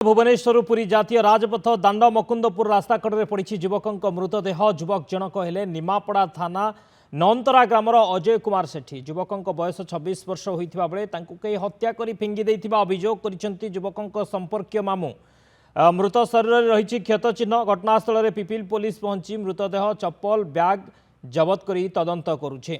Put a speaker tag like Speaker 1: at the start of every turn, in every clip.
Speaker 1: भुवनेश्वर पुरी जातीय राजपथ दांड मकुंदपुर रास्ता कड़े पड़ी युवक मृतदेह युवक जनक हेले निमापड़ा थाना नौंतरा ग्रामर अजय कुमार सेठी युवक बयस 26 वर्ष होता बेले कई हत्या कर फिंगी देथिबा अभियोग कर युवक संपर्कीय मामू मृत शरीर रही क्षत चिन्ह घटनास्थल में पिपिल पुलिस पहुंची मृतदेह चप्पल बैग जबत कर तदंत करुछे।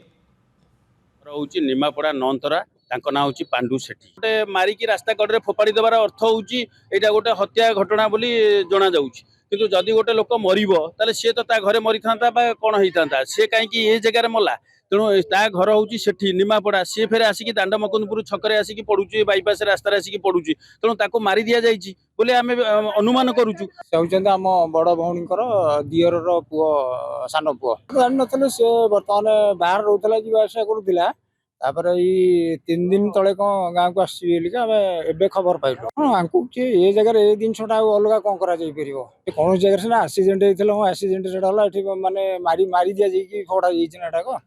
Speaker 2: निमापड़ा नौंतरा ना हूँ पांडु सेठी गोटे मारिकी रास्ता कड़े फोपाड़ी देवार अर्थ हूँ यहाँ गोटे हत्या घटना बोली जना जाऊँगी किंतु जदि गोटे लोक मर सी तो घरे मरी था कौन होता सी कहीं ये जगार मला तेणु ता घर हूँ सेठी निमापड़ा सी फेर आसिक दांड मकुंदपुर छकरे आसिक पड़ुची बाईपास रास्तार आसिक पड़ुची तेणु ताको मारी दि जाइए बोले आम अनुमान करुचु
Speaker 3: आम बड़ भौणी दियर पुओ सान पुओ जान नी सी बर्तमान बाहर रोला जावासा करूला ये 3 दिन तले कौन गाँव को आम खबर पाइलु ये जगह ये जिनसा अलग कौन कर कौन जगह सीना आक्सीडेट होता आक्सीडेट माने मारी मारी दि जाइए फड़ा जाइए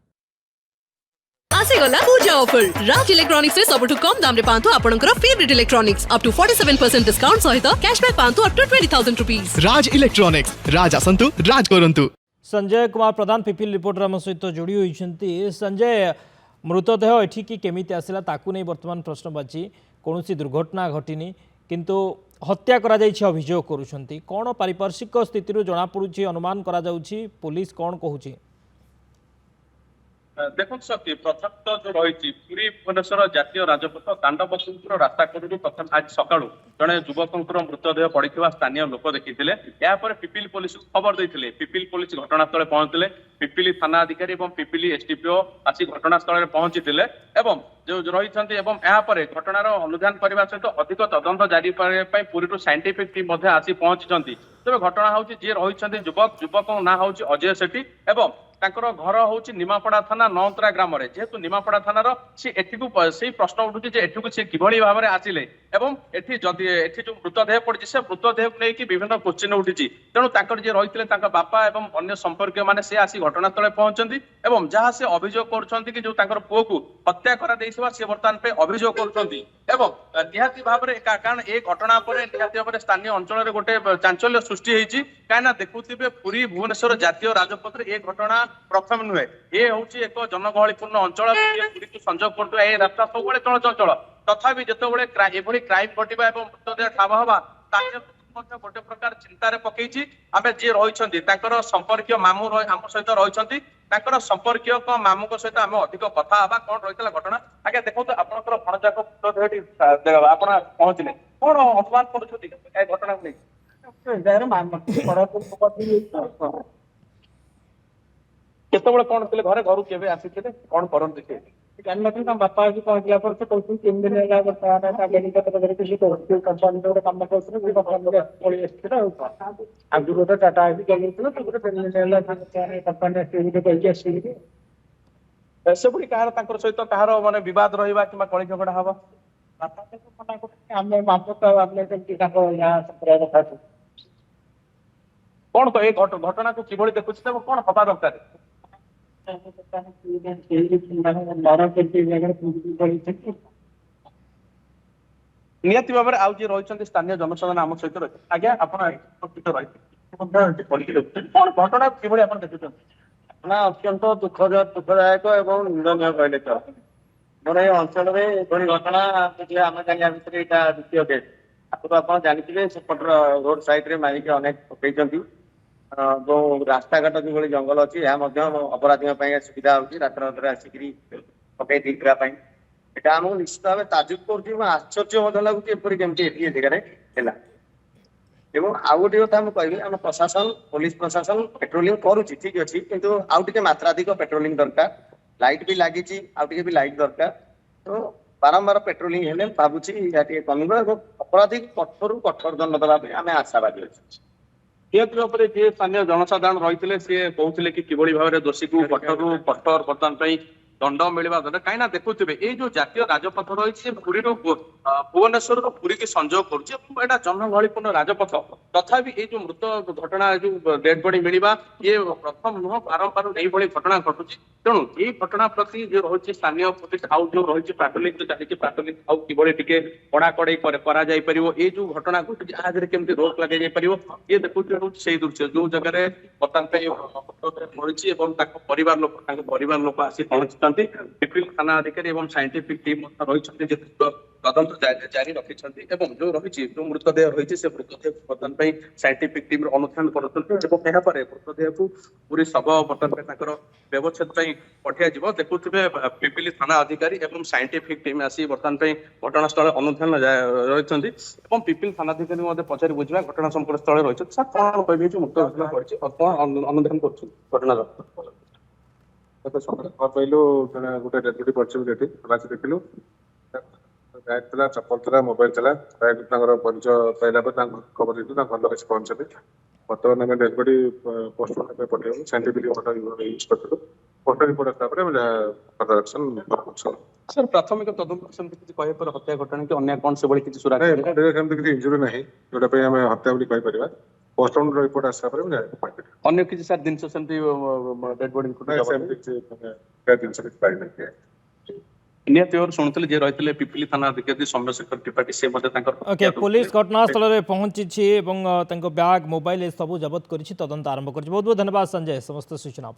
Speaker 4: आसेगला पूजा ऑफर राज इलेक्ट्रॉनिक्स रे सबटु कम दाम रे पांतु आपनकर favourite electronics up to 47% discount सहित कैशबैक पांतु up to 20,000 rupees.
Speaker 5: Raj electronics Raj आसंतु राज करंतु।
Speaker 1: संजय कुमार प्रधान पिपिल रिपोर्टर आम सहित जोड़ी होइछंती। संजय मृतदेह एठिकी केमिति आसिला ताकू नै वर्तमान प्रश्नबाची कोनोसी दुर्घटना घटिनी किंतु हत्या करा जाइछि अभियोग करूछंती कोन पारिपार्श्विक स्थिति रो जणा पडुछि अनुमान करा जाउछि पुलिस कोन कहूछि।
Speaker 6: देखो सत्य प्रथम तो जो रही पुरी भुवनेश्वर जातीय राजपथ दांड मकुंदपुर रास्ता कड़ू प्रथम आज सका जड़े युवक मृतदेह पड़ा स्थानीय लोक देखी पिपिल पुलिस को खबर देते पिपिल पुलिस घटनास्थल पहुंचते पिपिली थाना अधिकारी और पिपिली एसडीपीओ आसी घटनास्थल में पहुंची जो रही घटनार अनुधान करने सहित अधिक तदंत जारी पुरी साइंटिफिक टीम आसी पहुंची तेज घटना हूँ जी रही युवक ना हूँ अजय सेठी एवं घर हूँ निमापड़ा थाना नौंतरा ग्राम जेहेतु निमापड़ा थानार सी से प्रश्न उठुची एठू सी किभली भाव में आसिले एवं एठी जो मृतदेह पड़ी से मृतदेह को लेकिन विभिन्न क्वेश्चन उठी तेणु जी रही बापा एवं अन्य संपर्क मैंने से आसी घटनास्थल पहुंचती एवं जहाँ से अभियोग कर जो पुओ को हत्या करा सी बर्तमान पे अभियोग कर निहाती भाव में कारण ए घटना पर निहाती भाव में स्थानीय अंचल गोटे चांचल्य सृष्टि होती कहीं देखुवे पुरी भुवनेश्वर जातीय राजपथ ए घटना प्रथम नुहे ये हूँ एक जनगहलीपूर्ण अंचल पुरी को संजोग कर रास्ता सब चलचंचल तथापि जिते क्राइम घटवा और मृतदेह ठाब हवा गोटे प्रकार चिंतार पकई आम जी रही संपर्कीय मामू आम सहित रही संपर्कीय मामू सहित आम अधिक कथा हाँ कौन रही घटना आज्ञा देखो आपंकर भणजा मृतदेह आप पहुंचले कौन अनुमान कर घटना केतबे कौन थे घरे घर के आसी कौन करते
Speaker 3: जानते बापा आगे पहुंचला पर से कहते 3 दिन है कम कर टाटा
Speaker 6: से बुढ़ी कहार सहित कहार माने विवाद रहा कि कली झगड़ा हम कौन तो ये घटना को किभली देखुच कौन हवा दरकार निहती भाव में आज रही स्थानीय जनसाधारण आम सहित रही आज्ञा आप कौन घटना किभली आप देखुं
Speaker 7: अत्यंत दुखदायक और निंदनीय कहले तो मोर ये अंचल में घटना आम जाना भितर यहाँ द्वितीय केस आपको आप जानते सेपट रोड साइड रे मारिक अनेक पकई जो रास्ता घाट जो जंगल अच्छी अपराधी सुविधा होती रात रात आसिक पकई देखापी यहाँ आमको निश्चित भाव ताजुब कर आश्चर्य लगुच एपरी केमती ये जगह आउ गोटे कथा मुझे आम प्रशासन पुलिस प्रशासन पेट्रोलिंग करुच्ची ठीक अच्छे किंतु आउ टे मात्राधिक पेट्रोलिंग दरकार लाइट भी लगी आउ भी लाइट दरकार तो बारंबार पेट्रोलिंग हेले भावुची कम अपराधी कठोर कठोर दंड देवाई आम आशावादी अच्छे
Speaker 6: निहती भाव में जी स्थानीय जनसाधारण रही सी कहते कि किभली भाव में दोषी को कठोर कठोर बर्तमान दंड मिलवा दरकार कहीं देखुवे ये जो जातीय राजपथ रही पुरी भुवनेश्वर पुरी की संजोग करुच्ची जनगहलीपूर्ण राजपथ तथापि ये जो मृत घटना जो डेड बॉडी मिलवा ये प्रथम नुह बारंबार यही घटना घटुची तेणु ये घटना प्रति जो रही स्थानीय पुलिस हाउस जो रही पेट्रोलिंग जो चली पेट्रोलिंग हाउस किभली टिके कड़ाकड़ी करा जाई परिवो ये जो घटना घटुची आगे केमती रोक लगे जाई परिवो ये देखुचे से दृश्य जो जगह वर्तमान मरीची एवं परिवार लोक आसी पहुंची पिपिल थाना अधिकारी एवं साइंटिफिक टीम रही तदंत जारी रखिछन्ति एवं जो रही जो मृतदेह रही से मृतदेह वर्तमान साइंटिफिक टीम अनुसंधान कर मृतदेह को पूरी शव वर्तमान व्यवच्छेद पठिया जीव देखुवे पिपिली थाना अधिकारी एवं साइंटिफिक टीम आसी वर्तमान घटनास्थल अनुधान रही पिपिल थाना अधिकारी पचारि बुझा घटना संपर्क स्थल रही सर कौन कहे जो मुक्त घटना पड़ी कौन अनुधान कर घटना
Speaker 8: पहलू गोटे डेड बॉडी पड़ी देखिलु बैग था चप्पल था मोबाइल था बैग परिचय पाइला खबर दी घर लोग पहुंचे बर्तमान आम डेड बॉडी पोस्टमार्टम पठेबू साइंटिफिक फोटो यूज करूँ फोटो रिपोर्ट आसला फर्दर एक्शन
Speaker 6: सर प्राथमिक तदंत कहे पर हत्या घटना कि अन्य कौन से किसी सुराग
Speaker 8: किसी इंजुरी ना जोटा आम हत्या बोली कहीपर पोस्टमार्टम रिपोर्ट आसला
Speaker 6: अन्य किसी सर जिन डेड बॉडी
Speaker 8: जिन
Speaker 6: निहत शुणुले जे रही पिपिली थाना अधिकारी सौम्यशेखर त्रिपाठी से
Speaker 1: ओके पुलिस घटनास्थल में पहुंची ब्याग मोबाइल सब जबत कर तदंत आरंभ कर बहुत बहुत धन्यवाद संजय समस्त सूचना।